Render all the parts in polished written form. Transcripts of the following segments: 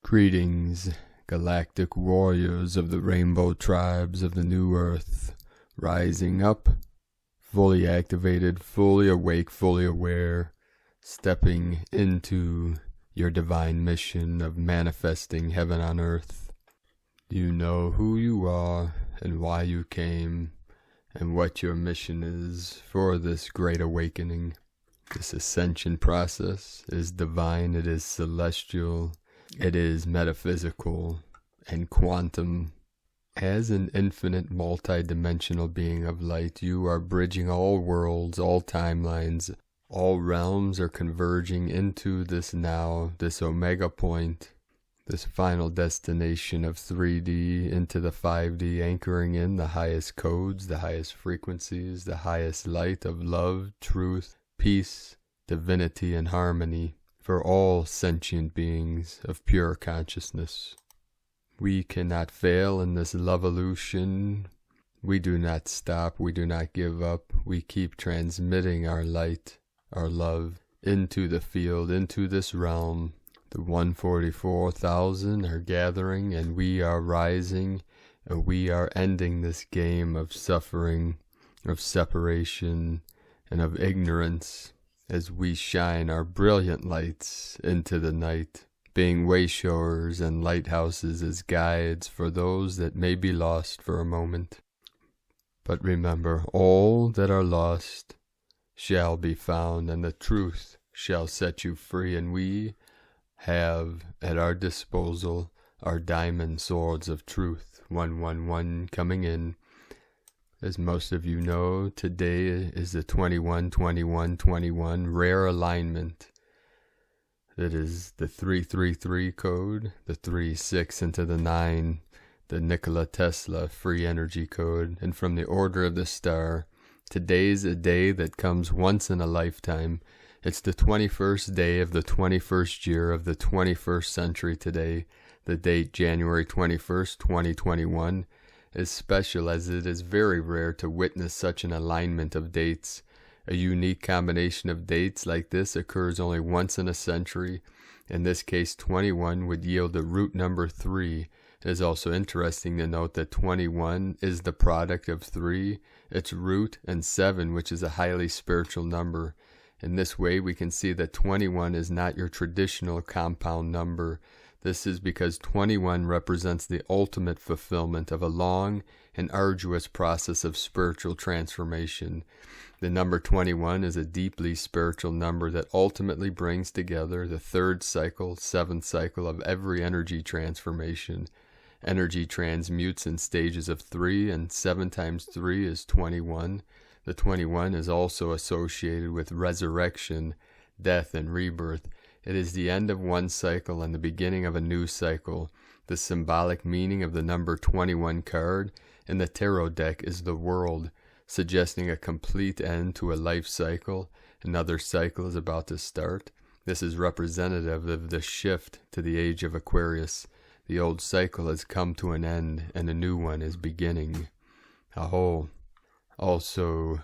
Greetings, galactic warriors of the rainbow tribes of the new earth, rising up, fully activated, fully awake, fully aware, stepping into your divine mission of manifesting heaven on earth. You know who you are and why you came and what your mission is for this great awakening. This ascension process is divine, it is celestial, it is metaphysical and quantum. As an infinite multi-dimensional being of light, you are bridging all worlds, all timelines, all realms are converging into this now, this omega point, this final destination of 3D into the 5D, anchoring in the highest codes, the highest frequencies, the highest light of love, truth, peace, divinity, and harmony for all sentient beings of pure consciousness. We cannot fail in this love-evolution. We do not stop. We do not give up. We keep transmitting our light, our love, into the field, into this realm. The 144,000 are gathering, and we are rising, and we are ending this game of suffering, of separation, and of ignorance, as we shine our brilliant lights into the night, being wayshowers and lighthouses as guides for those that may be lost for a moment. But remember, all that are lost shall be found, and the truth shall set you free, and we have at our disposal our diamond swords of truth, 111 coming in. As most of you know, today is the 21-21-21 rare alignment. That is the 333 code, the 3-6 into the 9, the Nikola Tesla free energy code, and from the order of the star. Today's a day that comes once in a lifetime. It's the 21st day of the 21st year of the 21st century today. The date January 21st, 2021. Is special as it is very rare to witness such an alignment of dates. A unique combination of dates like this occurs only once in a century. In this case, 21 would yield the root number 3. It is also interesting to note that 21 is the product of 3, its root, and 7, which is a highly spiritual number. In this way, we can see that 21 is not your traditional compound number. This is because 21 represents the ultimate fulfillment of a long and arduous process of spiritual transformation. The number 21 is a deeply spiritual number that ultimately brings together the third cycle, seventh cycle of every energy transformation. Energy transmutes in stages of 3, and 7 times 3 is 21. The 21 is also associated with resurrection, death, and rebirth. It is the end of one cycle and the beginning of a new cycle. The symbolic meaning of the number 21 card in the tarot deck is the world, suggesting a complete end to a life cycle. Another cycle is about to start. This is representative of the shift to the age of Aquarius. The old cycle has come to an end and a new one is beginning. Aho. Also,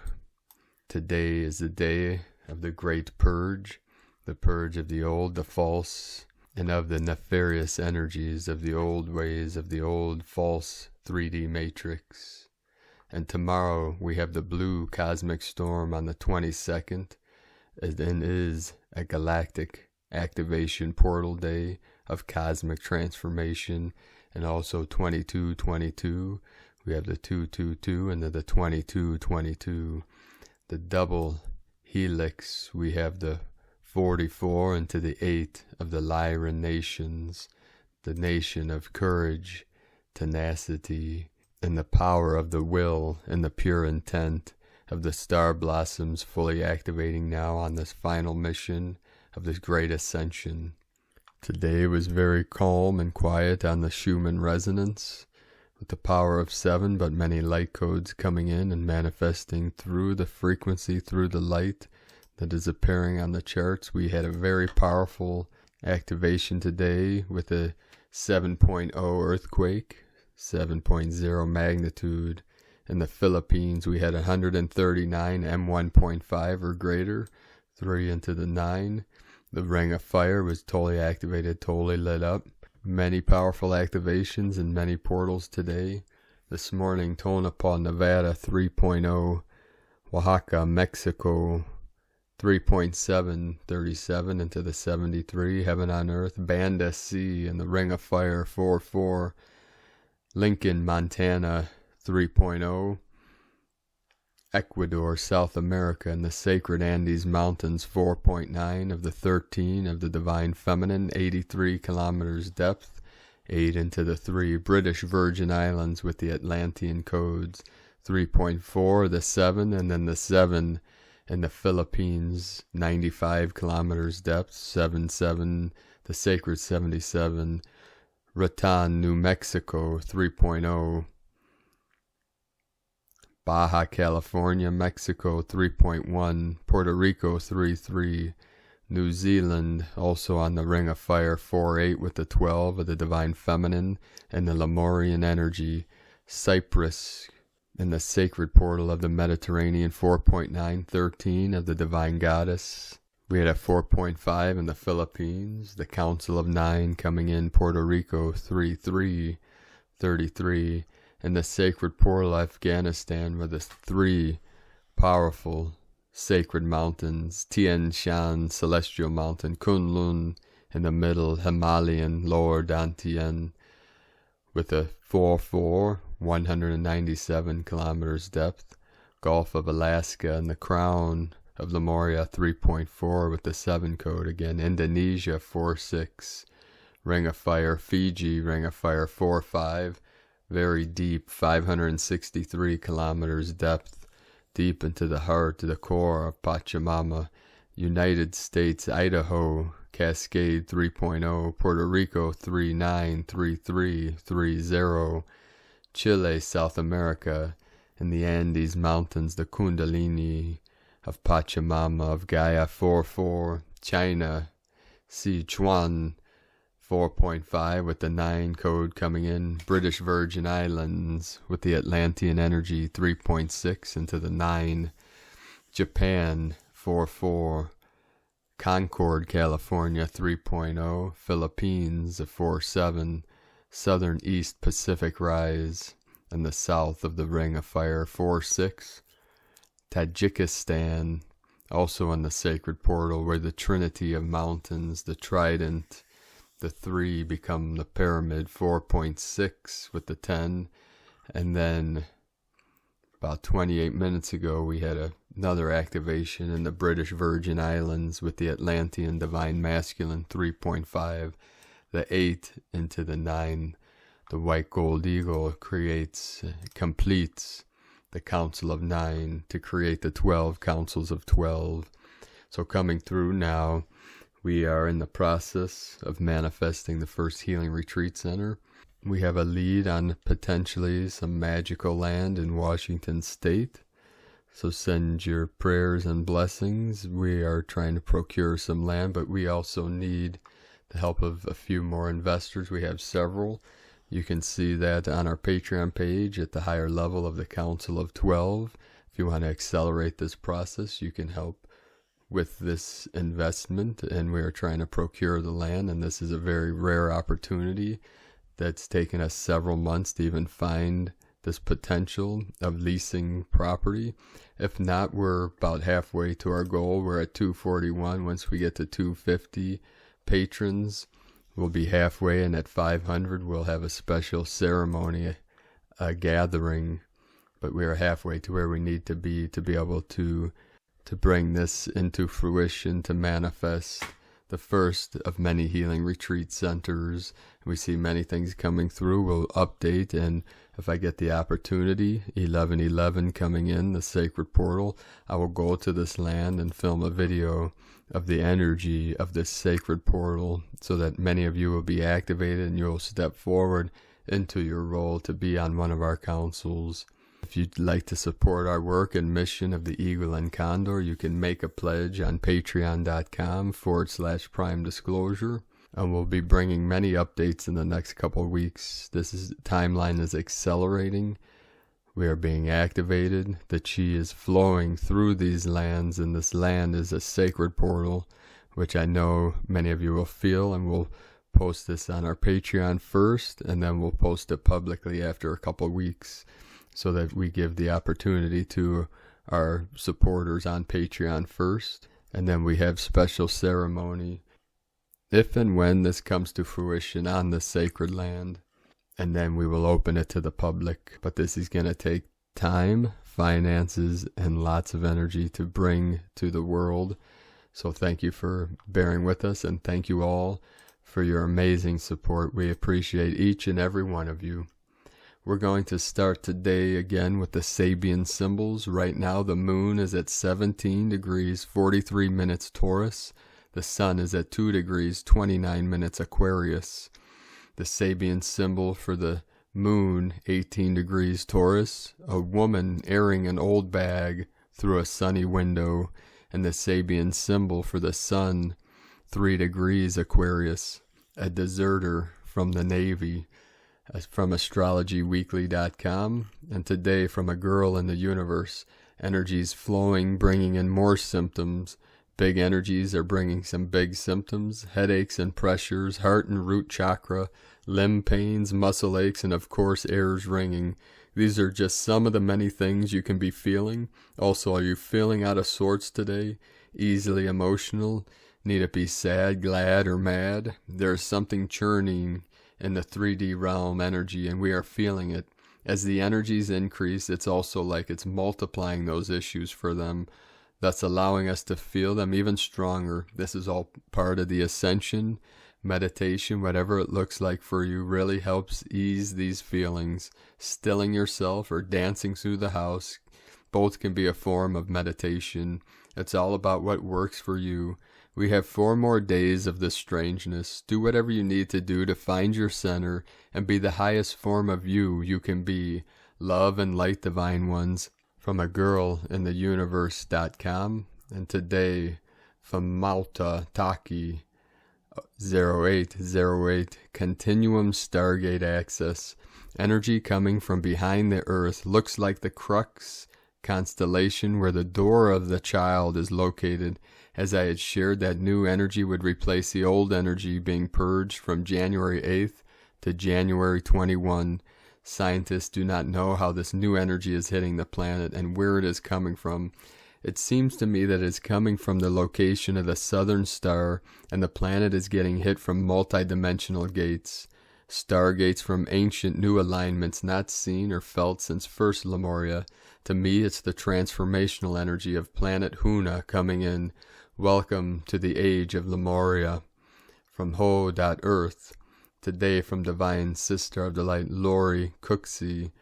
today is the day of the great purge. The purge of the old, the false, and of the nefarious energies of the old ways of the old false 3D matrix. And tomorrow we have the blue cosmic storm on the 22nd, and is a galactic activation portal day of cosmic transformation, and also 22-22. We have the 222 and the 22-22. The double helix, we have the 44 into the 8 of the Lyran nations, the nation of courage, tenacity, and the power of the will and the pure intent of the star blossoms fully activating now on this final mission of this great ascension. Today was very calm and quiet on the Schumann resonance, with the power of 7, but many light codes coming in and manifesting through the frequency, through the light that is appearing on the charts. We had a very powerful activation today with a 7.0 earthquake, 7.0 magnitude. In the Philippines, we had 139 M1.5 or greater, 3 into the 9. The ring of fire was totally activated, totally lit up. Many powerful activations and many portals today. This morning, Tonopah, Nevada 3.0, Oaxaca, Mexico 3.737 into the 73, Heaven on Earth, Banda C and the Ring of Fire 4.4, Lincoln, Montana 3.0, Ecuador, South America, and the Sacred Andes Mountains 4.9 of the 13 of the Divine Feminine, 83 kilometers depth, 8 into the 3, British Virgin Islands with the Atlantean codes 3.4, the 7, and then the 7 in the Philippines, 95 kilometers depth, 7, the Sacred 77, Ratan, New Mexico 3.0, Baja California, Mexico 3.1, Puerto Rico 3.3, New Zealand also on the Ring of Fire 4.8 with the 12 of the Divine Feminine and the Lemurian energy, Cyprus in the Sacred Portal of the Mediterranean 4.9, 13 of the Divine Goddess. We had a 4.5 in the Philippines, the Council of 9 coming in, Puerto Rico 3.3, 33, and the Sacred Portal Afghanistan with the 3 powerful sacred mountains, Tian Shan, Celestial Mountain, Kunlun in the middle, Himalayan, Lower Dantian, with a 4.4, 197 kilometers depth, Gulf of Alaska and the Crown of Lemuria 3.4 with the 7 code again, Indonesia 4.6, Ring of Fire, Fiji, Ring of Fire 4.5, very deep, 563 kilometers depth, deep into the heart, to the core of Pachamama, United States, Idaho, Cascade 3.0, Puerto Rico 3.9, 3.3, 3.0, Chile, South America, in the Andes Mountains, the Kundalini of Pachamama, of Gaia 4.4, China, Sichuan 4.5 with the 9 code coming in, British Virgin Islands with the Atlantean energy 3.6 into the 9, Japan 4.4, Concord, California 3.0, Philippines a 4.7, Southern East Pacific Rise and the south of the Ring of Fire 4.6, Tajikistan also on the Sacred Portal where the Trinity of Mountains, the Trident, the 3 become the Pyramid 4.6 with the 10, and then about 28 minutes ago we had another activation in the British Virgin Islands with the Atlantean Divine Masculine 3.5, the 8 into the 9, the White Gold Eagle completes the Council of 9 to create the 12 Councils of 12. So coming through now, we are in the process of manifesting the first Healing Retreat Center. We have a lead on potentially some magical land in Washington State. So send your prayers and blessings. We are trying to procure some land, but we also need the help of a few more investors. We have several. You can see that on our Patreon page at the higher level of the Council of 12. If you want to accelerate this process, you can help with this investment, and we are trying to procure the land, and this is a very rare opportunity that's taken us several months to even find this potential of leasing property. If not, we're about halfway to our goal. We're at 241. Once we get to 250 patrons, we'll be halfway, and at 500 we'll have a special ceremony, a gathering, but we are halfway to where we need to be able to bring this into fruition, to manifest the first of many healing retreat centers. We see many things coming through. We'll update, and if I get the opportunity, 11/11 coming in, the Sacred Portal, I will go to this land and film a video of the energy of this Sacred Portal so that many of you will be activated and you'll step forward into your role to be on one of our councils. If you'd like to support our work and mission of the Eagle and Condor, you can make a pledge on patreon.com/Prime Disclosure. And we'll be bringing many updates in the next couple of weeks. Timeline is accelerating. We are being activated. The chi is flowing through these lands, and this land is a sacred portal, which I know many of you will feel and will post this on our Patreon first, and then we'll post it publicly after a couple of weeks so that we give the opportunity to our supporters on Patreon first. And then we have special ceremony if and when this comes to fruition on the sacred land. And then we will open it to the public. But this is going to take time, finances, and lots of energy to bring to the world. So thank you for bearing with us, and thank you all for your amazing support. We appreciate each and every one of you. We're going to start today again with the Sabian symbols. Right now the moon is at 17 degrees 43 minutes Taurus. The sun is at 2 degrees 29 minutes Aquarius. The Sabian symbol for the moon, 18 degrees Taurus, a woman airing an old bag through a sunny window. And the Sabian symbol for the sun, 3 degrees Aquarius, a deserter from the Navy, from astrologyweekly.com. And today from a girl in the universe, energies flowing, bringing in more symptoms. Big energies are bringing some big symptoms, headaches and pressures, heart and root chakra, limb pains, muscle aches, and of course ears ringing. These are just some of the many things you can be feeling. Also, are you feeling out of sorts today? Easily emotional? Need it be sad, glad, or mad? There is something churning in the 3D realm energy, and we are feeling it. As the energies increase, it's also like it's multiplying those issues for them. That's allowing us to feel them even stronger. This is all part of the ascension. Meditation, whatever it looks like for you, really helps ease these feelings. Stilling yourself or dancing through the house, both can be a form of meditation. It's all about what works for you. We have 4 more days of this strangeness. Do whatever you need to do to find your center and be the highest form of you can be. Love and light, divine ones. From a girl in the universe.com. And today from Malta Taki 0808, Continuum Stargate Access. Energy coming from behind the earth. Looks like the Crux constellation where the door of the child is located. As I had shared, that new energy would replace the old energy being purged from January 8th to January 21. Scientists do not know how this new energy is hitting the planet and where it is coming from. It seems to me that it's coming from the location of the southern star, and the planet is getting hit from multidimensional gates. Stargates from ancient new alignments not seen or felt since first Lemuria. To me, it's the transformational energy of planet Huna coming in. Welcome to the age of Lemuria. From Ho.Earth. Today from Divine Sister of the Light, Lori Cooksey,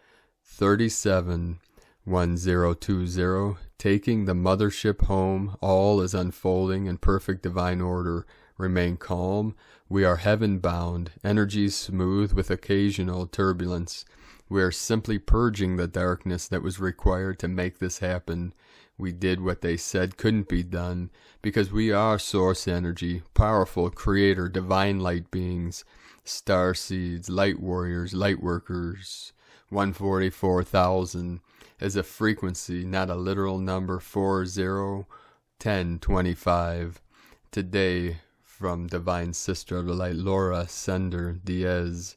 371020, taking the mothership home. All is unfolding in perfect divine order. Remain calm. We are heaven-bound, energies smooth with occasional turbulence. We are simply purging the darkness that was required to make this happen. We did what they said couldn't be done, because we are source energy, powerful creator, divine light beings. Starseeds, light warriors, light workers. 144,000 is a frequency, not a literal number. 401025. Today, from Divine Sister of the Light, Laura Sender Diaz.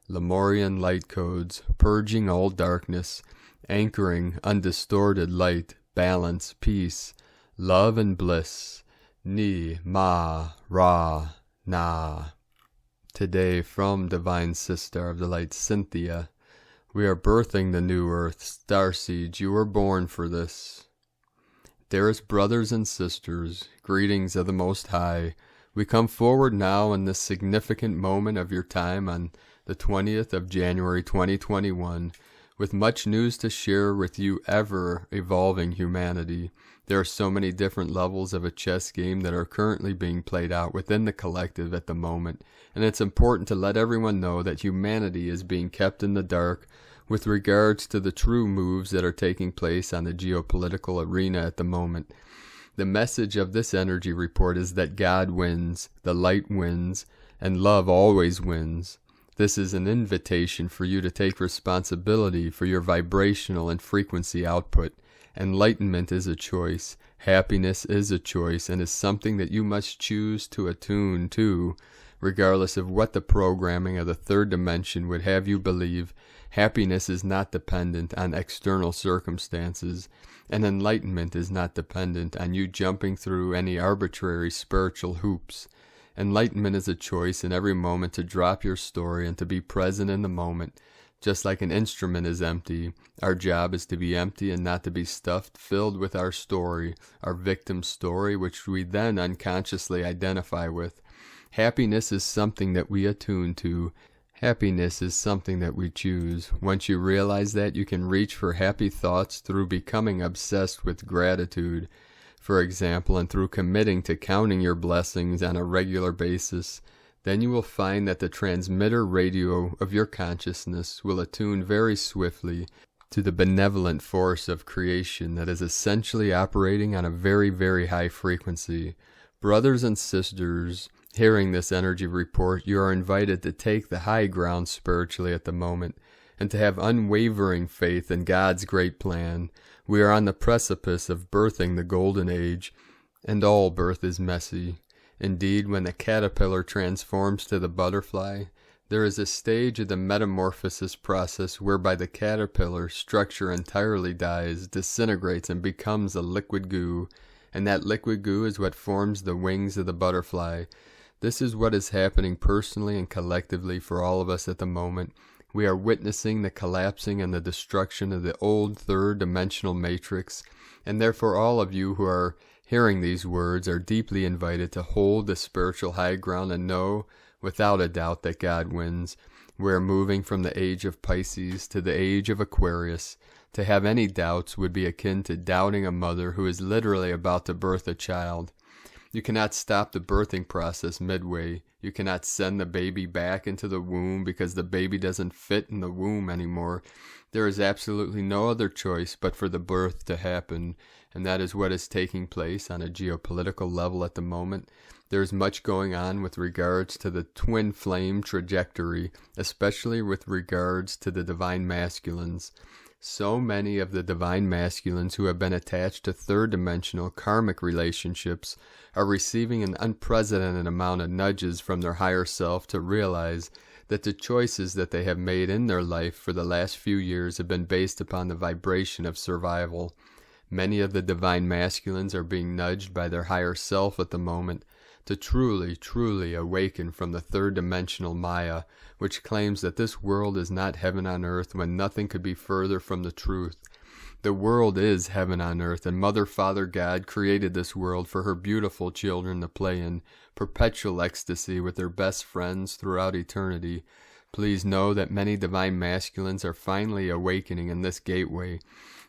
Lemurian light codes, purging all darkness, anchoring undistorted light, balance, peace, love and bliss. Ni, ma, ra, na. Today from Divine Sister of the Light, Cynthia. We are birthing the new earth. Starseeds, you were born for this. Dearest brothers and sisters, greetings of the Most High. We come forward now in this significant moment of your time on the 20th of January 2021 with much news to share with you, ever-evolving humanity. There are so many different levels of a chess game that are currently being played out within the collective at the moment, and it's important to let everyone know that humanity is being kept in the dark with regards to the true moves that are taking place on the geopolitical arena at the moment. The message of this energy report is that God wins, the light wins, and love always wins. This is an invitation for you to take responsibility for your vibrational and frequency output. Enlightenment is a choice. Happiness is a choice and is something that you must choose to attune to. regardless of what the programming of the third dimension would have you believe. Happiness is not dependent on external circumstances, and enlightenment is not dependent on you jumping through any arbitrary spiritual hoops. Enlightenment is a choice in every moment to drop your story and to be present in the moment. Just like an instrument is empty, our job is to be empty and not to be stuffed, filled with our story, our victim story, which we then unconsciously identify with. Happiness is something that we attune to. Happiness is something that we choose. Once you realize that, you can reach for happy thoughts through becoming obsessed with gratitude, for example, and through committing to counting your blessings on a regular basis. Then you will find that the transmitter radio of your consciousness will attune very swiftly to the benevolent force of creation that is essentially operating on a very, very high frequency. Brothers and sisters, hearing this energy report, you are invited to take the high ground spiritually at the moment and to have unwavering faith in God's great plan. We are on the precipice of birthing the golden age, and all birth is messy. Indeed, when the caterpillar transforms to the butterfly, there is a stage of the metamorphosis process whereby the caterpillar structure entirely dies, disintegrates, and becomes a liquid goo, and that liquid goo is what forms the wings of the butterfly. This is what is happening personally and collectively for all of us at the moment. We are witnessing the collapsing and the destruction of the old third-dimensional matrix, and therefore all of you who are hearing these words are deeply invited to hold the spiritual high ground and know, without a doubt, that God wins. We are moving from the age of Pisces to the age of Aquarius. To have any doubts would be akin to doubting a mother who is literally about to birth a child. You cannot stop the birthing process midway. You cannot send the baby back into the womb because the baby doesn't fit in the womb anymore. There is absolutely no other choice but for the birth to happen, and that is what is taking place on a geopolitical level at the moment. There is much going on with regards to the twin flame trajectory, especially with regards to the divine masculines. So many of the divine masculines who have been attached to third-dimensional karmic relationships are receiving an unprecedented amount of nudges from their higher self to realize that the choices that they have made in their life for the last few years have been based upon the vibration of survival. Many of the divine masculines are being nudged by their higher self at the moment to truly, truly awaken from the third-dimensional Maya, which claims that this world is not heaven on earth when nothing could be further from the truth. The world is heaven on earth, and Mother, Father, God created this world for her beautiful children to play in perpetual ecstasy with their best friends throughout eternity. Please know that many divine masculines are finally awakening in this gateway.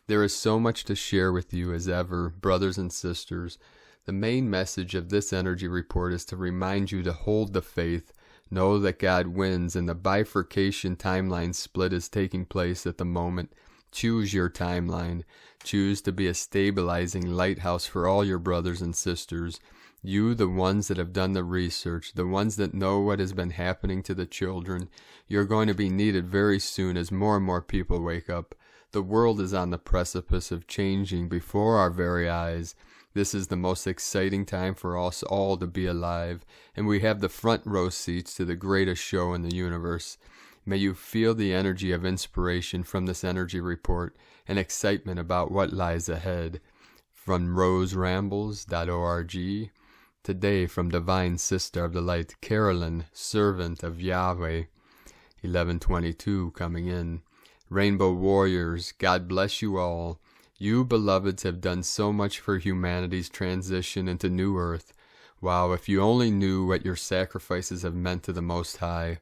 There is so much to share with you as ever, brothers and sisters. The main message of this energy report is to remind you to hold the faith, know that God wins, and the bifurcation timeline split is taking place at the moment. Choose your timeline. Choose to be a stabilizing lighthouse for all your brothers and sisters. You, the ones that have done the research, the ones that know what has been happening to the children, you're going to be needed very soon as more and more people wake up. The world is on the precipice of changing before our very eyes. This is the most exciting time for us all to be alive, and we have the front row seats to the greatest show in the universe. May you feel the energy of inspiration from this energy report and excitement about what lies ahead. From roserambles.org, today from Divine Sister of the Light, Carolyn, Servant of Yahweh, 1122 coming in. Rainbow Warriors, God bless you all. You, beloveds, have done so much for humanity's transition into New Earth. Wow, if you only knew what your sacrifices have meant to the Most High.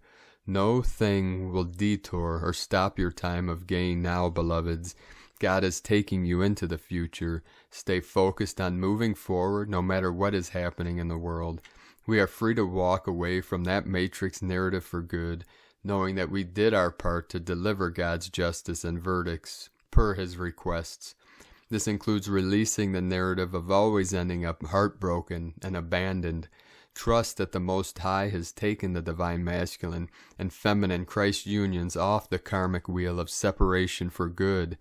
No thing will detour or stop your time of gain now, beloveds. God is taking you into the future. Stay focused on moving forward no matter what is happening in the world. We are free to walk away from that matrix narrative for good, knowing that we did our part to deliver God's justice and verdicts per His requests. This includes releasing the narrative of always ending up heartbroken and abandoned. Trust that the Most High has taken the divine masculine and feminine Christ unions off the karmic wheel of separation for good.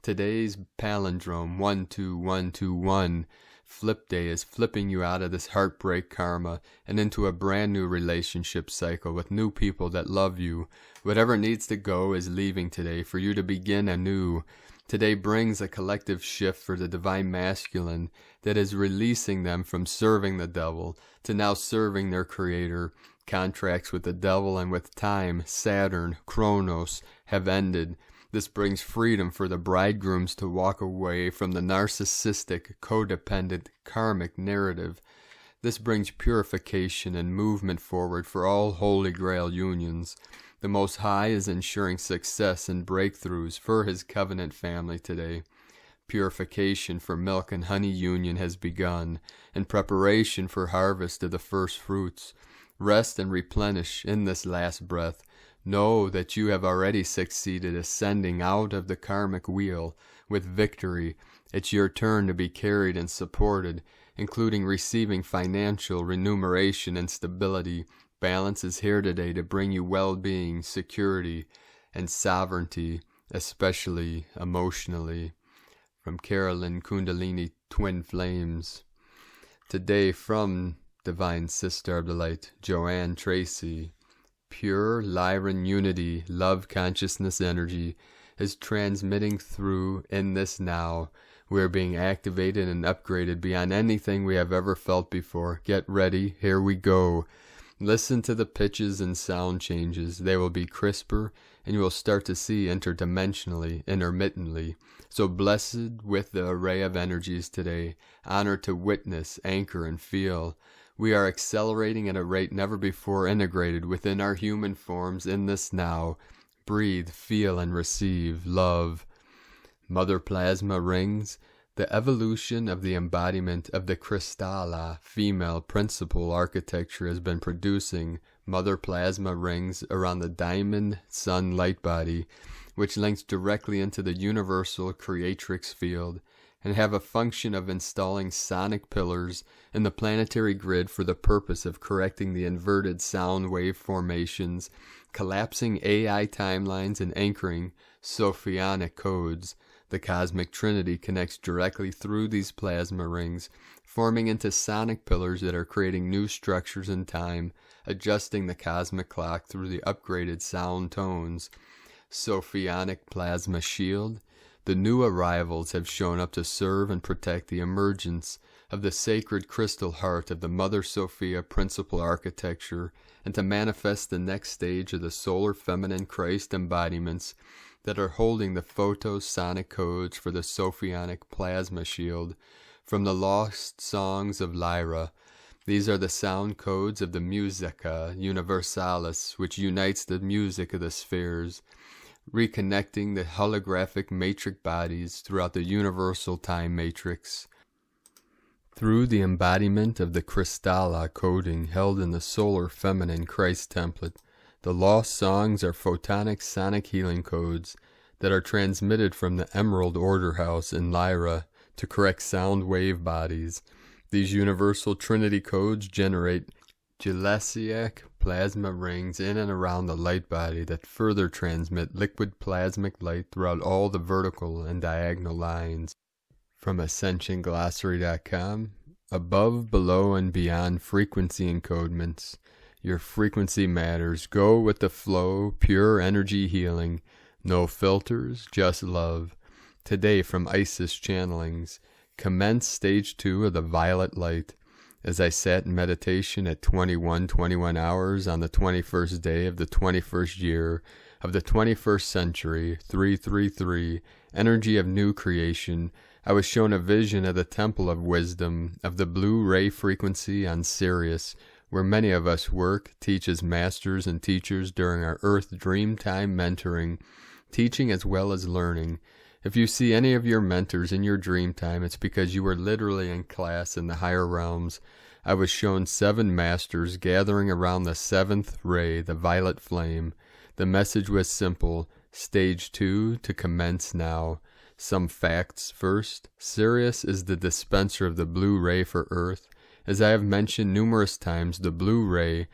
Today's palindrome 12121 Flip Day is flipping you out of this heartbreak karma and into a brand new relationship cycle with new people that love you. Whatever needs to go is leaving today for you to begin anew. Today brings a collective shift for the divine masculine that is releasing them from serving the devil to now serving their creator. Contracts with the devil and with time, Saturn, Kronos, have ended. This brings freedom for the bridegrooms to walk away from the narcissistic, codependent, karmic narrative. This brings purification and movement forward for all Holy Grail unions. The Most High is ensuring success and breakthroughs for His covenant family today. Purification for milk and honey union has begun, in preparation for harvest of the first fruits. Rest and replenish in this last breath. Know that you have already succeeded ascending out of the karmic wheel with victory. It's your turn to be carried and supported, including receiving financial remuneration and stability. Balance is here today to bring you well-being, security, and sovereignty, especially emotionally. From Carolyn Kundalini Twin Flames. Today from Divine Sister of the Light, Joanne Tracy. Pure Lyran unity, love consciousness energy is transmitting through in this now. We are being activated and upgraded beyond anything we have ever felt before. Get ready, here we go. Listen to the pitches and sound changes. They will be crisper, and you will start to see interdimensionally, intermittently. So blessed with the array of energies today, honored to witness, anchor, and feel. We are accelerating at a rate never before integrated within our human forms in this now. Breathe, feel, and receive love. Mother Plasma Rings. The evolution of the embodiment of the Kristalla female principle architecture has been producing Mother Plasma Rings around the diamond sun light body, which links directly into the universal creatrix field, and have a function of installing sonic pillars in the planetary grid for the purpose of correcting the inverted sound wave formations, collapsing AI timelines, and anchoring Sophionic codes. The cosmic trinity connects directly through these plasma rings, forming into sonic pillars that are creating new structures in time, adjusting the cosmic clock through the upgraded sound tones. Sophionic plasma shield. The new arrivals have shown up to serve and protect the emergence of the sacred crystal heart of the Mother Sophia principal architecture and to manifest the next stage of the solar feminine Christ embodiments that are holding the photosonic codes for the Sophionic plasma shield from the lost songs of Lyra. These are the sound codes of the Musica Universalis, which unites the music of the spheres, reconnecting the holographic matrix bodies throughout the universal time matrix. Through the embodiment of the Kristalla coding held in the solar feminine Christ template, the lost songs are photonic sonic healing codes that are transmitted from the Emerald Order House in Lyra to correct sound wave bodies. These universal trinity codes generate gelasiac plasma rings in and around the light body that further transmit liquid plasmic light throughout all the vertical and diagonal lines. From AscensionGlossary.com. Above, below, and beyond frequency encodements. Your frequency matters. Go with the flow, pure energy healing. No filters, just love. Today from Isis Channelings. Commence stage 2 of the violet light. As I sat in meditation at 21 hours on the 21st day of the 21st year of the 21st century, 333, energy of new creation, I was shown a vision of the temple of wisdom, of the blue ray frequency on Sirius, where many of us work, teach as masters and teachers during our Earth Dreamtime mentoring, teaching as well as learning. If you see any of your mentors in your dream time, it's because you were literally in class in the higher realms. I was shown 7 masters gathering around the 7th ray, the violet flame. The message was simple, stage 2 to commence now. Some facts first. Sirius is the dispenser of the blue ray for Earth. As I have mentioned numerous times, the blue ray,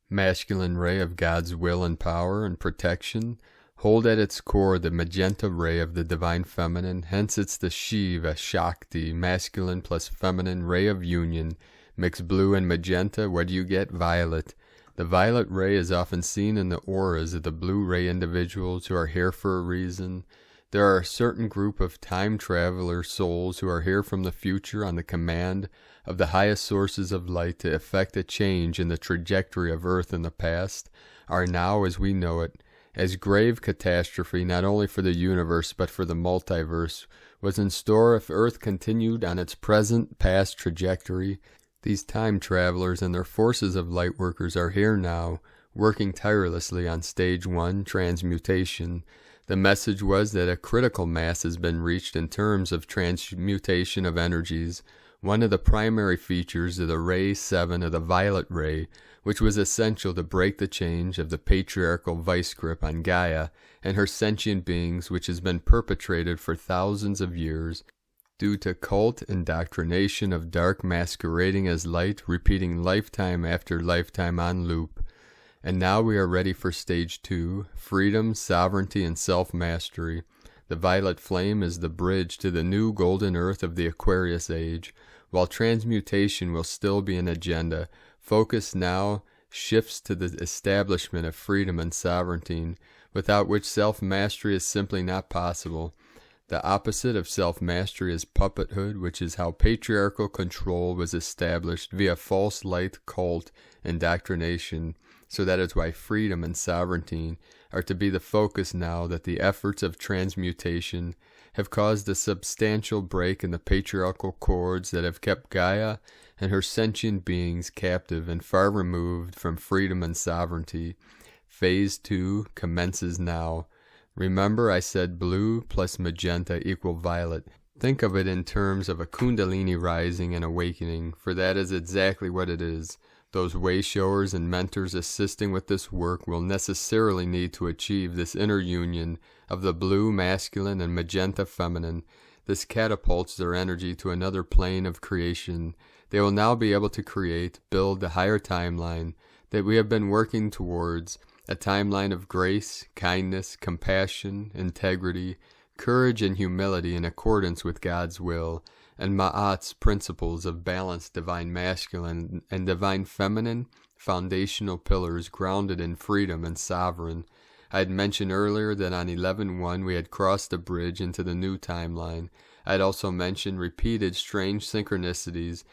masculine ray of God's will and power and protection, hold at its core the magenta ray of the divine feminine, hence it's the Shiva, Shakti, masculine plus feminine ray of union. Mix blue and magenta, what do you get? Violet. The violet ray is often seen in the auras of the blue ray individuals who are here for a reason. There are a certain group of time traveler souls who are here from the future on the command of the highest sources of light to effect a change in the trajectory of Earth in the past, are now as we know it, as grave catastrophe not only for the universe but for the multiverse was in store if Earth continued on its present past trajectory. These time travelers and their forces of lightworkers are here now, working tirelessly on stage 1, transmutation. The message was that a critical mass has been reached in terms of transmutation of energies, one of the primary features of the Ray 7 of the Violet Ray, which was essential to break the change of the patriarchal vice grip on Gaia and her sentient beings, which has been perpetrated for thousands of years, due to cult indoctrination of dark masquerading as light, repeating lifetime after lifetime on loop. And now we are ready for stage 2, freedom, sovereignty, and self-mastery. The violet flame is the bridge to the new golden earth of the Aquarius age. While transmutation will still be an agenda, focus now shifts to the establishment of freedom and sovereignty, without which self-mastery is simply not possible. The opposite of self-mastery is puppethood, which is how patriarchal control was established via false light cult indoctrination. So that is why freedom and sovereignty are to be the focus now that the efforts of transmutation have caused a substantial break in the patriarchal cords that have kept Gaia and her sentient beings captive and far removed from freedom and sovereignty. Phase 2 commences now. Remember I said blue plus magenta equal violet. Think of it in terms of a kundalini rising and awakening, for that is exactly what it is. Those way-showers and mentors assisting with this work will necessarily need to achieve this inner union of the blue masculine and magenta feminine. This catapults their energy to another plane of creation. They will now be able to create, build the higher timeline that we have been working towards, a timeline of grace, kindness, compassion, integrity, courage, and humility in accordance with God's will, and Ma'at's principles of balanced divine masculine and divine feminine foundational pillars grounded in freedom and sovereign. I had mentioned earlier that on 11/1 we had crossed a bridge into the new timeline. I had also mentioned repeated strange synchronicities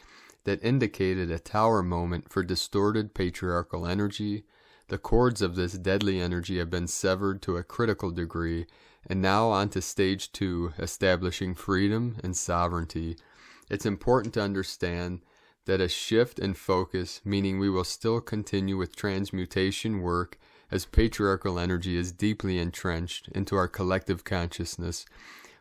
that indicated a tower moment for distorted patriarchal energy. The cords of this deadly energy have been severed to a critical degree, and now on to stage 2, establishing freedom and sovereignty. It's important to understand that a shift in focus, meaning we will still continue with transmutation work as patriarchal energy is deeply entrenched into our collective consciousness,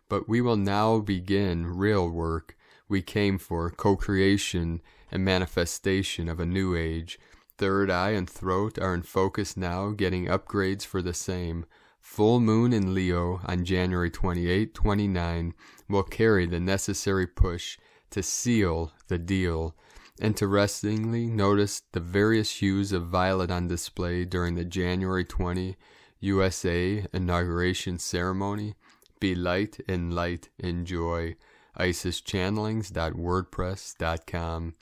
but we will now begin real work we came for, co-creation and manifestation of a new age. Third eye and throat are in focus now, getting upgrades for the same. Full moon in Leo on January 28-29 will carry the necessary push to seal the deal. Interestingly, notice the various hues of violet on display during the January 20 USA inauguration ceremony. Be light in joy. IsisChannelings.wordpress.com.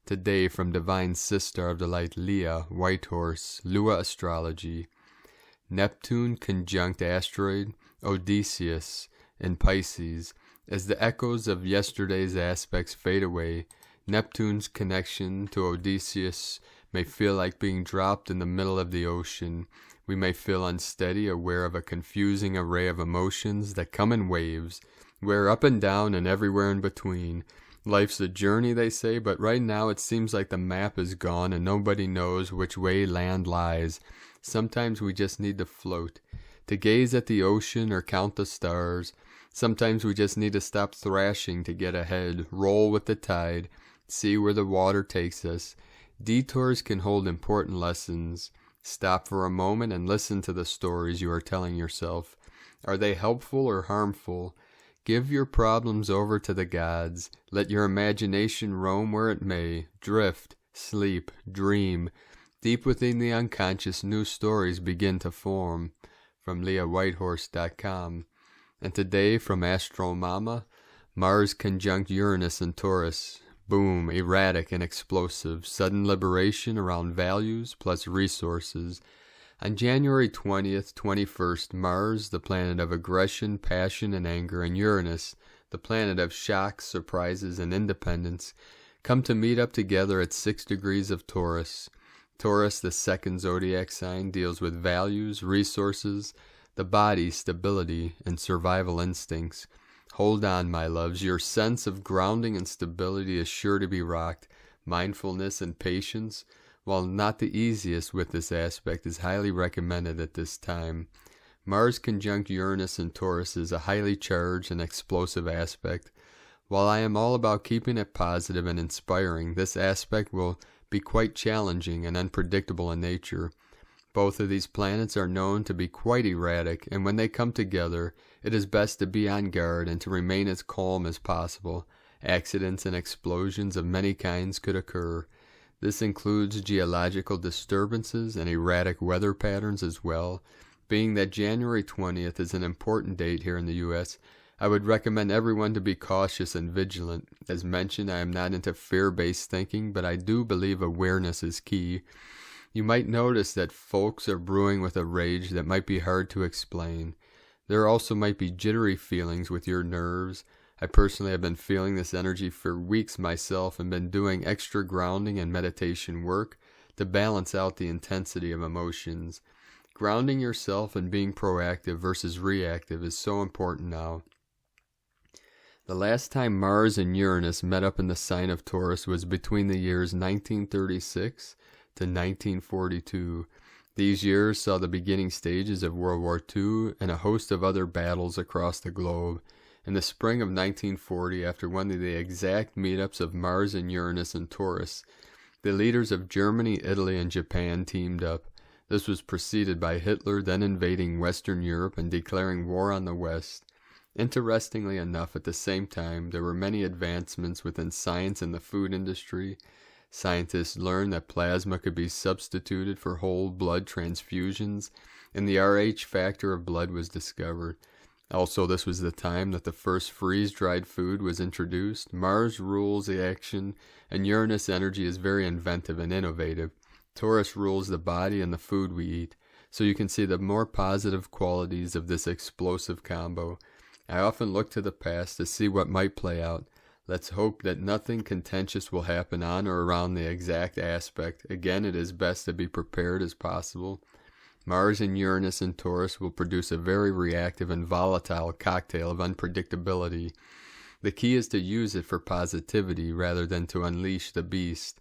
Today from Divine Sister of the Light Leah, White Horse, Lua Astrology. Neptune conjunct asteroid Odysseus in Pisces. As the echoes of yesterday's aspects fade away, Neptune's connection to Odysseus may feel like being dropped in the middle of the ocean. We may feel unsteady, aware of a confusing array of emotions that come in waves. We're up and down and everywhere in between. Life's a journey, they say, but right now it seems like the map is gone and nobody knows which way land lies. Sometimes we just need to float, to gaze at the ocean or count the stars. Sometimes we just need to stop thrashing to get ahead, roll with the tide, see where the water takes us. Detours can hold important lessons. Stop for a moment and listen to the stories you are telling yourself. Are they helpful or harmful? Give your problems over to the gods. Let your imagination roam where it may. Drift, sleep, dream. Deep within the unconscious, new stories begin to form. from leahwhitehorse.com. And today from Astromama, Mars conjunct Uranus and Taurus. Boom, erratic and explosive, sudden liberation around values plus resources. On January 20th, 21st, Mars, the planet of aggression, passion, and anger, and Uranus, the planet of shocks, surprises, and independence, come to meet up together at 6 degrees of Taurus. Taurus, the second zodiac sign, deals with values, resources, the body, stability, and survival instincts. Hold on, my loves. Your sense of grounding and stability is sure to be rocked. Mindfulness and patience, while not the easiest with this aspect, is highly recommended at this time. Mars conjunct Uranus and Taurus is a highly charged and explosive aspect. While I am all about keeping it positive and inspiring, this aspect will be quite challenging and unpredictable in nature. Both of these planets are known to be quite erratic, and when they come together, it is best to be on guard and to remain as calm as possible. Accidents and explosions of many kinds could occur. This includes geological disturbances and erratic weather patterns as well. Being that January 20th is an important date here in the U.S., I would recommend everyone to be cautious and vigilant. As mentioned, I am not into fear-based thinking, but I do believe awareness is key. You might notice that folks are brewing with a rage that might be hard to explain. There also might be jittery feelings with your nerves. I personally have been feeling this energy for weeks myself and been doing extra grounding and meditation work to balance out the intensity of emotions. Grounding yourself and being proactive versus reactive is so important now. The last time Mars and Uranus met up in the sign of Taurus was between the years 1936 to 1942. These years saw the beginning stages of World War II and a host of other battles across the globe. In the spring of 1940, after one of the exact meetups of Mars and Uranus and Taurus, the leaders of Germany, Italy, and Japan teamed up. This was preceded by Hitler then invading Western Europe and declaring war on the West. Interestingly enough, at the same time, there were many advancements within science and the food industry. Scientists learned that plasma could be substituted for whole blood transfusions, and the Rh factor of blood was discovered. Also, this was the time that the first freeze-dried food was introduced. Mars rules the action, and Uranus energy is very inventive and innovative. Taurus rules the body and the food we eat, so you can see the more positive qualities of this explosive combo. I often look to the past to see what might play out. Let's hope that nothing contentious will happen on or around the exact aspect. Again, it is best to be prepared as possible. Mars and Uranus and Taurus will produce a very reactive and volatile cocktail of unpredictability. The key is to use it for positivity rather than to unleash the beast.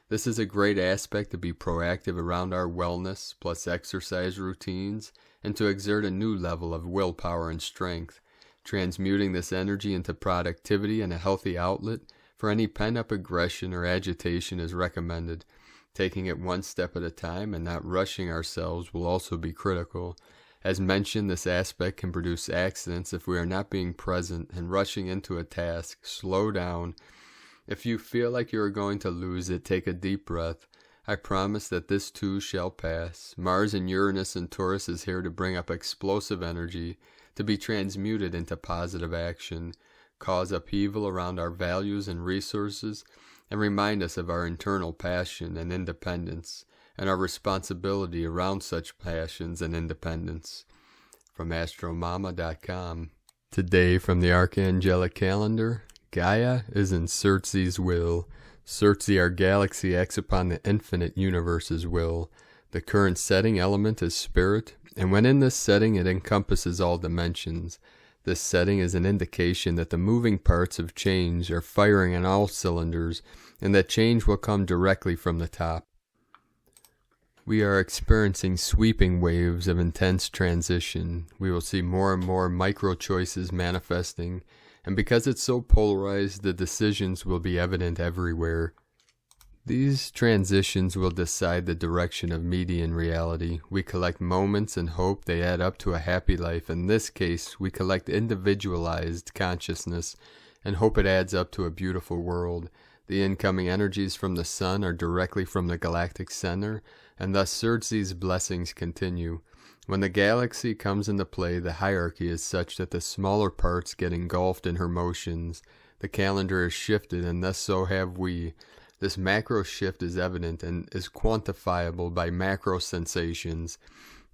This is a great aspect to be proactive around our wellness plus exercise routines and to exert a new level of willpower and strength. Transmuting this energy into productivity and a healthy outlet for any pent-up aggression or agitation is recommended. Taking it one step at a time and not rushing ourselves will also be critical. As mentioned, this aspect can produce accidents if we are not being present and rushing into a task. Slow down. If you feel like you are going to lose it, take a deep breath. I promise that this too shall pass. Mars and Uranus and Taurus is here to bring up explosive energy, to be transmuted into positive action, cause upheaval around our values and resources, and remind us of our internal passion and independence, and our responsibility around such passions and independence. From astromama.com. Today from the Archangelic Calendar, Gaia is in Certzi's will. Certzi, our galaxy, acts upon the infinite universe's will. The current setting element is spirit, and when in this setting it encompasses all dimensions. This setting is an indication that the moving parts of change are firing on all cylinders, and that change will come directly from the top. We are experiencing sweeping waves of intense transition. We will see more and more micro-choices manifesting, and because it's so polarized, the decisions will be evident everywhere. These transitions will decide the direction of median reality. We collect moments and hope they add up to a happy life. In this case, we collect individualized consciousness and hope it adds up to a beautiful world. The incoming energies from the sun are directly from the galactic center, and thus Certzi's blessings continue. When the galaxy comes into play, the hierarchy is such that the smaller parts get engulfed in her motions. The calendar is shifted, and thus so have we. This macro shift is evident and is quantifiable by macro sensations.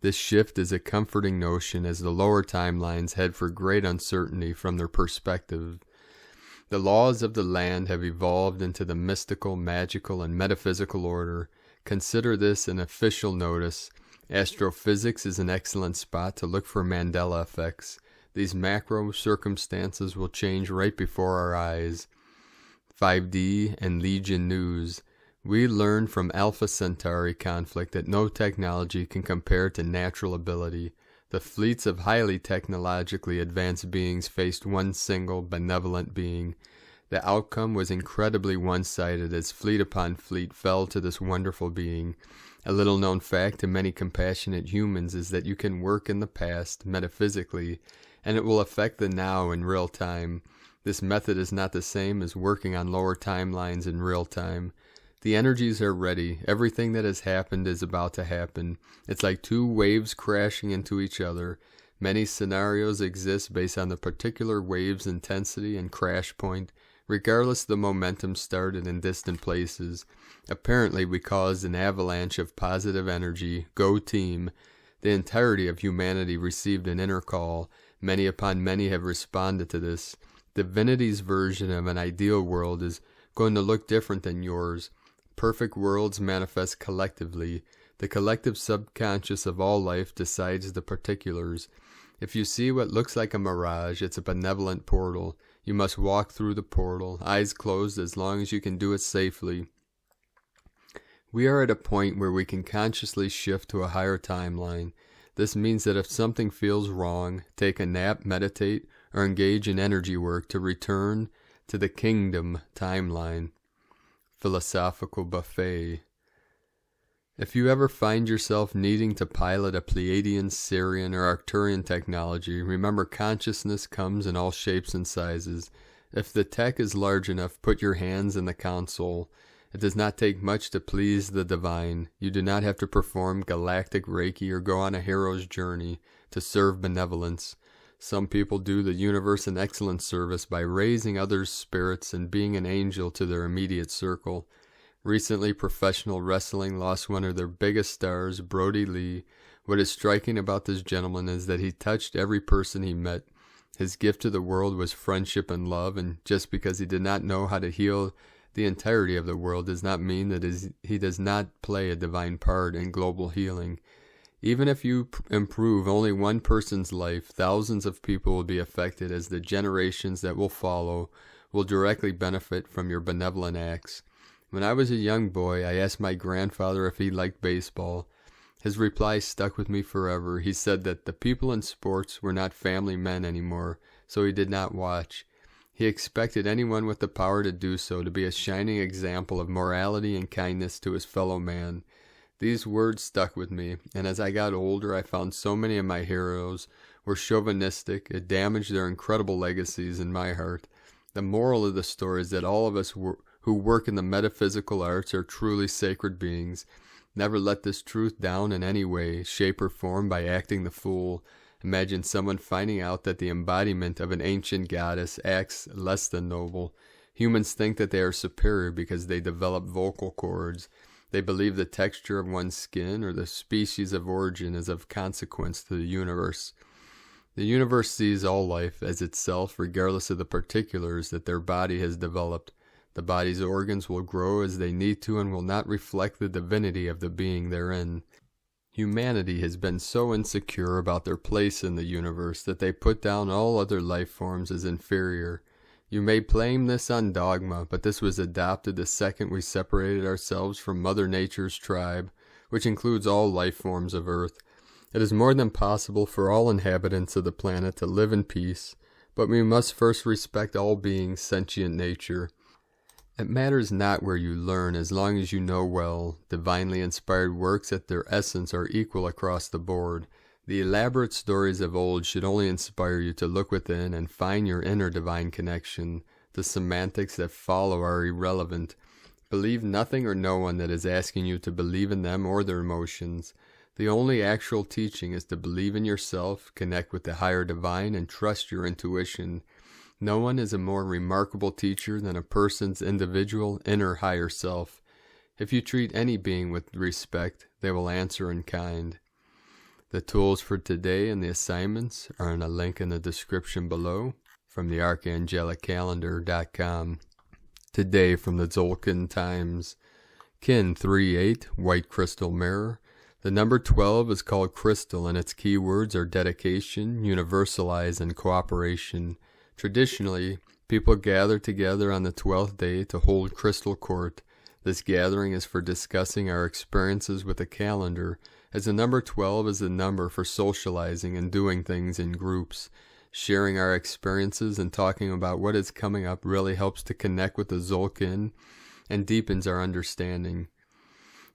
This shift is a comforting notion as the lower timelines head for great uncertainty from their perspective. The laws of the land have evolved into the mystical, magical, and metaphysical order. Consider this an official notice. Astrophysics is an excellent spot to look for Mandela effects. These macro circumstances will change right before our eyes. 5D and Legion News. We learned from Alpha Centauri conflict that no technology can compare to natural ability. The fleets of highly technologically advanced beings faced one single benevolent being. The outcome was incredibly one-sided as fleet upon fleet fell to this wonderful being. A little-known fact to many compassionate humans is that you can work in the past, metaphysically, and it will affect the now in real time. This method is not the same as working on lower timelines in real time. The energies are ready. Everything that has happened is about to happen. It's like two waves crashing into each other. Many scenarios exist based on the particular wave's intensity and crash point, regardless the momentum started in distant places. Apparently, we caused an avalanche of positive energy. Go team! The entirety of humanity received an inner call. Many upon many have responded to this. Divinity's version of an ideal world is going to look different than yours. Perfect worlds manifest collectively. The collective subconscious of all life decides the particulars. If you see what looks like a mirage, it's a benevolent portal. You must walk through the portal, eyes closed as long as you can do it safely. We are at a point where we can consciously shift to a higher timeline. This means that if something feels wrong, take a nap, meditate, or engage in energy work to return to the kingdom timeline. Philosophical buffet. If you ever find yourself needing to pilot a Pleiadian, Sirian, or Arcturian technology, remember consciousness comes in all shapes and sizes. If the tech is large enough, put your hands in the console. It does not take much to please the divine. You do not have to perform galactic Reiki or go on a hero's journey to serve benevolence. Some people do the universe an excellent service by raising others' spirits and being an angel to their immediate circle. Recently, professional wrestling lost one of their biggest stars, Brody Lee. What is striking about this gentleman is that he touched every person he met. His gift to the world was friendship and love, and just because he did not know how to heal the entirety of the world does not mean that he does not play a divine part in global healing. Even if you improve only one person's life, thousands of people will be affected as the generations that will follow will directly benefit from your benevolent acts. When I was a young boy, I asked my grandfather if he liked baseball. His reply stuck with me forever. He said that the people in sports were not family men anymore, so he did not watch. He expected anyone with the power to do so to be a shining example of morality and kindness to his fellow man. These words stuck with me, and as I got older I found so many of my heroes were chauvinistic. It damaged their incredible legacies in my heart. The moral of the story is that all of us who work in the metaphysical arts are truly sacred beings. Never let this truth down in any way, shape, or form by acting the fool. Imagine someone finding out that the embodiment of an ancient goddess acts less than noble. Humans think that they are superior because they develop vocal cords. They believe the texture of one's skin or the species of origin is of consequence to the universe. The universe sees all life as itself regardless of the particulars that their body has developed. The body's organs will grow as they need to and will not reflect the divinity of the being therein. Humanity has been so insecure about their place in the universe that they put down all other life forms as inferior. You may blame this on dogma, but this was adopted the second we separated ourselves from Mother Nature's tribe, which includes all life forms of Earth. It is more than possible for all inhabitants of the planet to live in peace, but we must first respect all beings' sentient nature. It matters not where you learn as long as you know well. Divinely inspired works at their essence are equal across the board. The elaborate stories of old should only inspire you to look within and find your inner divine connection. The semantics that follow are irrelevant. Believe nothing or no one that is asking you to believe in them or their emotions. The only actual teaching is to believe in yourself, connect with the higher divine, and trust your intuition. No one is a more remarkable teacher than a person's individual inner higher self. If you treat any being with respect, they will answer in kind. The tools for today and the assignments are in a link in the description below from the archangeliccalendar.com. Today from the Tzolk'in Times. Kin 3-8, White Crystal Mirror. The number 12 is called crystal, and its keywords are dedication, universalize, and cooperation. Traditionally, people gather together on the 12th day to hold crystal court. This gathering is for discussing our experiences with the calendar, as the number 12 is the number for socializing and doing things in groups. Sharing our experiences and talking about what is coming up really helps to connect with the Tzolk'in and deepens our understanding.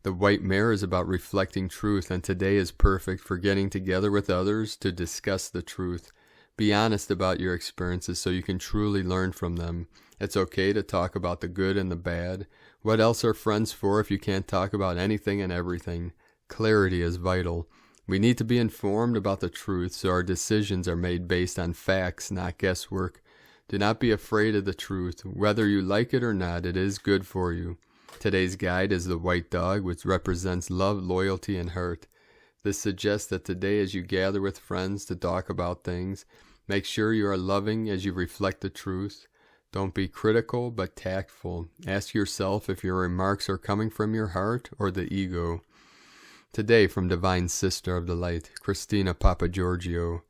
The white mirror is about reflecting truth, and today is perfect for getting together with others to discuss the truth. Be honest about your experiences so you can truly learn from them. It's okay to talk about the good and the bad. What else are friends for if you can't talk about anything and everything? Clarity is vital. We need to be informed about the truth so our decisions are made based on facts, not guesswork. Do not be afraid of the truth. Whether you like it or not, it is good for you. Today's guide is the white dog, which represents love, loyalty, and heart. This suggests that today, as you gather with friends to talk about things, make sure you are loving as you reflect the truth. Don't be critical, but tactful. Ask yourself if your remarks are coming from your heart or the ego. Today, from Divine Sister of the Light, Christina Papagiorgio.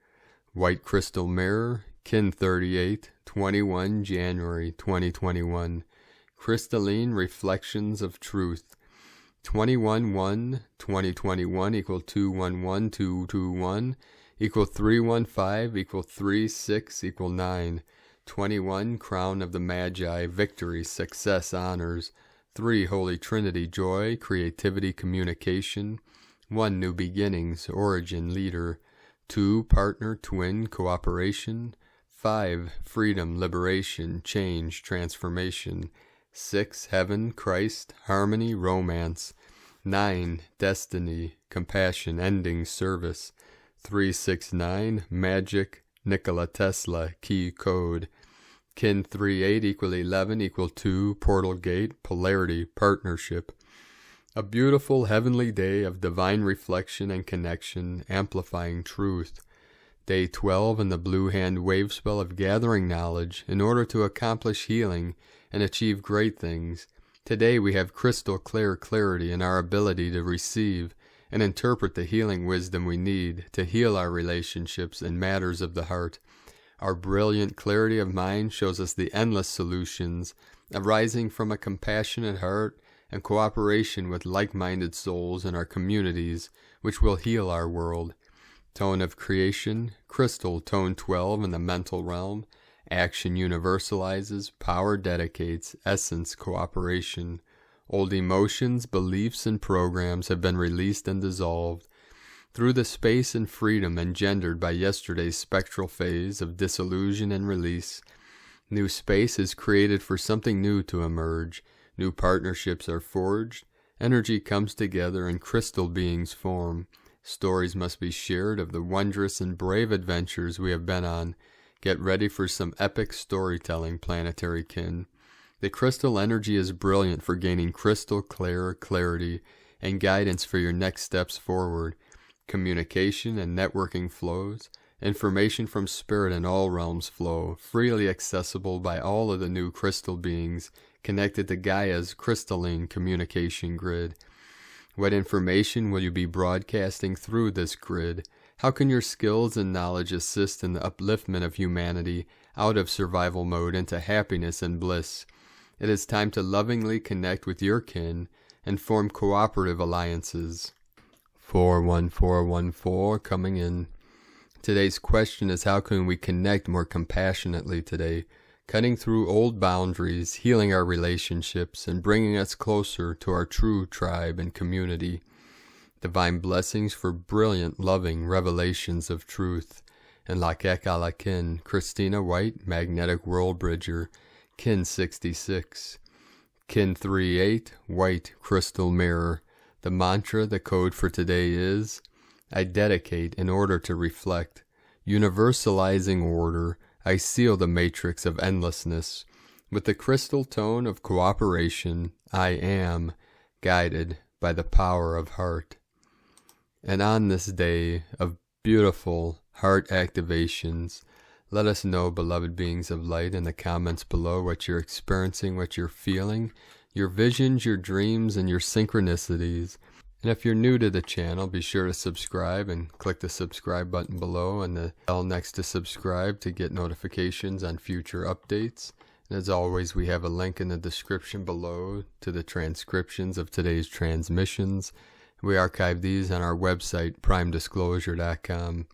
White Crystal Mirror, Kin 38, 21 January 2021. Crystalline Reflections of Truth. 21-1, 2021 equal 211-221 equal 315 equal 36 equal 9. 21 Crown of the Magi, victory, success, honors. 3 Holy Trinity, joy, creativity, communication. 1 New beginnings, origin, leader. 2 Partner, twin, cooperation. 5 Freedom, liberation, change, transformation. 6 Heaven, Christ, harmony, romance. 9 Destiny, compassion, ending, service. 369 Magic, Nikola Tesla, key code. Kin 38 equal 11 equal 2, portal gate, polarity, partnership. A beautiful heavenly day of divine reflection and connection, amplifying truth. Day 12 in the blue hand wave spell of gathering knowledge in order to accomplish healing and achieve great things. Today we have crystal clear clarity in our ability to receive and interpret the healing wisdom we need to heal our relationships and matters of the heart. Our brilliant clarity of mind shows us the endless solutions arising from a compassionate heart and cooperation with like-minded souls in our communities, which will heal our world. Tone of creation, crystal, tone 12 in the mental realm. Action universalizes, power dedicates, essence cooperation. Old emotions, beliefs, and programs have been released and dissolved. Through the space and freedom engendered by yesterday's spectral phase of disillusion and release, new space is created for something new to emerge. New partnerships are forged. Energy comes together and crystal beings form. Stories must be shared of the wondrous and brave adventures we have been on. Get ready for some epic storytelling, planetary kin. The crystal energy is brilliant for gaining crystal clear clarity and guidance for your next steps forward. Communication and networking flows. Information from spirit in all realms flow, freely accessible by all of the new crystal beings connected to Gaia's crystalline communication grid. What information will you be broadcasting through this grid? How can your skills and knowledge assist in the upliftment of humanity out of survival mode into happiness and bliss? It is time to lovingly connect with your kin and form cooperative alliances. 41414 coming in. Today's question is, how can we connect more compassionately today, cutting through old boundaries, healing our relationships, and bringing us closer to our true tribe and community. Divine blessings for brilliant, loving revelations of truth. And Lakek Alakin, Christina White, Magnetic World Bridger, Kin 66. Kin 38, White Crystal Mirror. The mantra, the code for today is, I dedicate in order to reflect. Universalizing order, I seal the matrix of endlessness. With the crystal tone of cooperation, I am guided by the power of heart. And on this day of beautiful heart activations, let us know, beloved beings of light, in the comments below what you're experiencing, what you're feeling, your visions, your dreams, and your synchronicities. And if you're new to the channel, be sure to subscribe and click the subscribe button below and the bell next to subscribe to get notifications on future updates. And as always, we have a link in the description below to the transcriptions of today's transmissions. We archive these on our website, primedisclosure.com.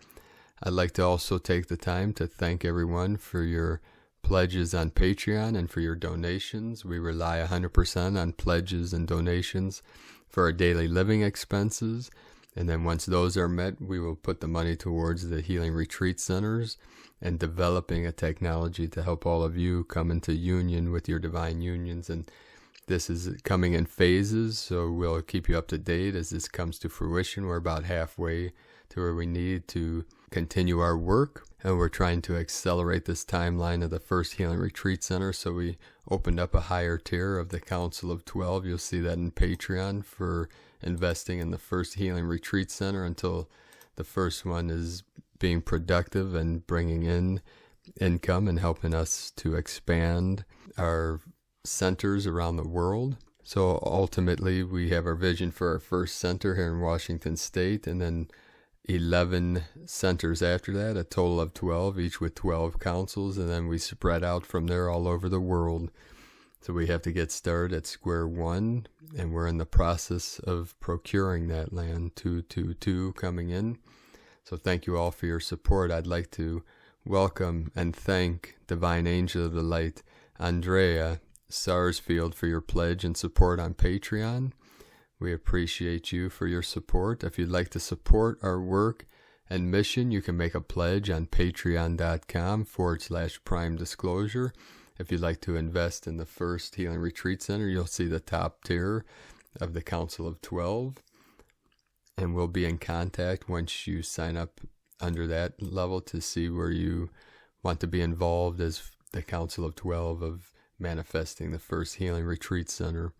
I'd like to also take the time to thank everyone for your pledges on Patreon and for your donations. We rely 100% on pledges and donations for our daily living expenses. And then once those are met, we will put the money towards the healing retreat centers and developing a technology to help all of you come into union with your divine unions. And this is coming in phases, so we'll keep you up to date as this comes to fruition. We're about halfway to where we need to continue our work, and we're trying to accelerate this timeline of the first healing retreat center. So we opened up a higher tier of the Council of 12. You'll see that in Patreon for investing in the first healing retreat center until the first one is being productive and bringing in income and helping us to expand our centers around the world. So ultimately, we have our vision for our first center here in Washington State, and then 11 centers after that, a total of 12, each with 12 councils, and then we spread out from there all over the world. So we have to get started at square one, and we're in the process of procuring that land, 222 coming in. So thank you all for your support. I'd like to welcome and thank Divine Angel of the Light, Andrea Sarsfield, for your pledge and support on Patreon. We appreciate you for your support. If you'd like to support our work and mission, you can make a pledge on patreon.com/prime disclosure. If you'd like to invest in the first healing retreat center, you'll see the top tier of the Council of 12. And we'll be in contact once you sign up under that level to see where you want to be involved as the Council of 12 of manifesting the first healing retreat center.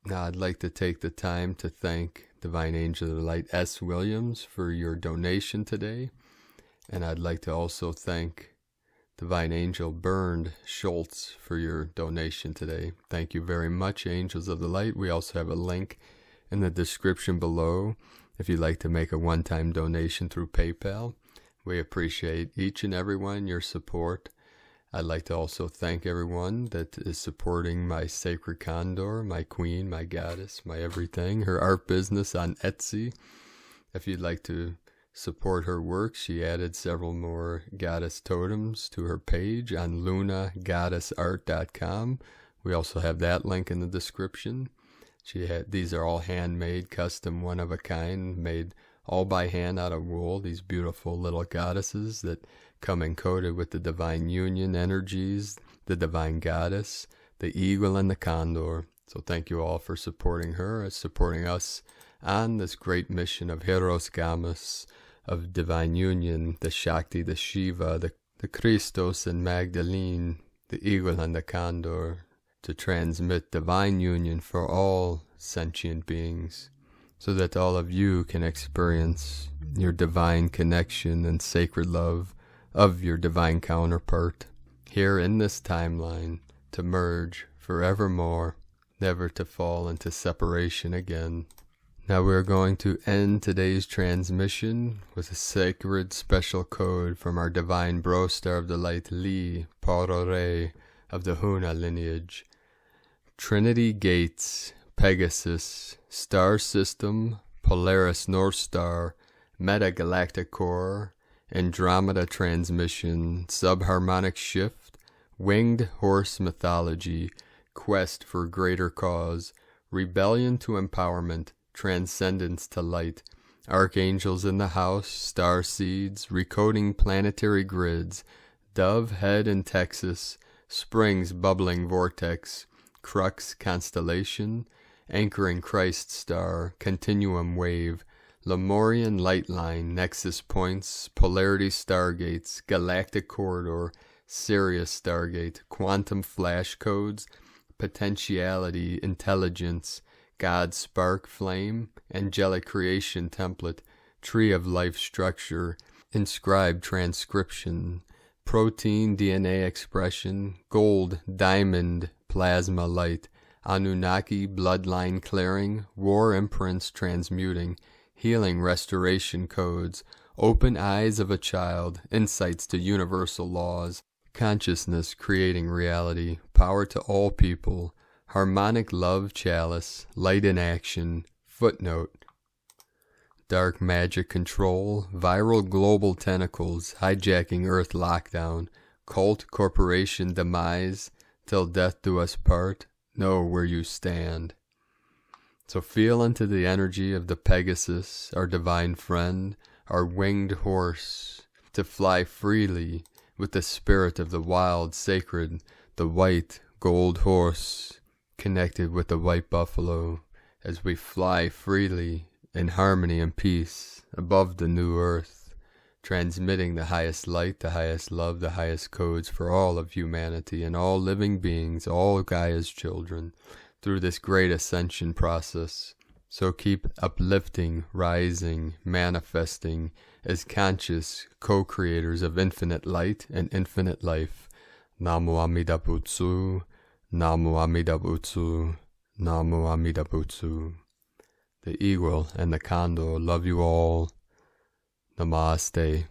Now, I'd like to take the time to thank Divine Angel of the Light S. Williams for your donation today. And I'd like to also thank Divine Angel Bernd Schultz for your donation today. Thank you very much, Angels of the Light. We also have a link in the description below if you'd like to make a one-time donation through PayPal. We appreciate each and every one, your support. I'd like to also thank everyone that is supporting my sacred condor, my queen, my goddess, my everything, her art business on Etsy. If you'd like to support her work, she added several more goddess totems to her page on lunagoddessart.com. We also have that link in the description. These are all handmade, custom, one of a kind, made all by hand out of wool. These beautiful little goddesses that come encoded with the divine union energies, the divine goddess, the eagle, and the condor. So thank you all for supporting her, supporting us on this great mission of Heros Gamas, of divine union, the Shakti, the Shiva, the Christos and Magdalene, the eagle and the condor, to transmit divine union for all sentient beings, so that all of you can experience your divine connection and sacred love of your divine counterpart here in this timeline, to merge forevermore, never to fall into separation again. Now we're going to end today's transmission with a sacred special code from our divine bro star of the light, Li Porore of the Huna lineage. Trinity Gates, Pegasus, Star System, Polaris North Star, Metagalactic Core, Andromeda Transmission, Subharmonic Shift, Winged Horse Mythology, Quest for Greater Cause, Rebellion to Empowerment, Transcendence to Light, Archangels in the House, Starseeds, Recoding Planetary Grids, Dove Head in Texas, Springs Bubbling Vortex, Crux Constellation, anchoring Christ star, continuum wave, Lemurian light line, nexus points, polarity stargates, galactic corridor, Sirius stargate, quantum flash codes, potentiality, intelligence, God's spark flame, angelic creation template, tree of life structure, inscribed transcription, protein DNA expression, gold, diamond, plasma light, Anunnaki bloodline clearing, war imprints transmuting, healing restoration codes, open eyes of a child, insights to universal laws, consciousness creating reality, power to all people, harmonic love chalice, light in action, footnote, dark magic control, viral global tentacles, hijacking earth lockdown, cult corporation demise, till death do us part, know where you stand. So feel into the energy of the Pegasus, our divine friend, our winged horse, to fly freely with the spirit of the wild, sacred, the white, gold horse, connected with the white buffalo, as we fly freely in harmony and peace above the new earth, transmitting the highest light, the highest love, the highest codes for all of humanity and all living beings, all Gaia's children, through this great ascension process. So keep uplifting, rising, manifesting as conscious co-creators of infinite light and infinite life. Namo Amida Butsu, Namo Amida Butsu, Namo Amida Butsu. The eagle and the condor love you all. Namaste.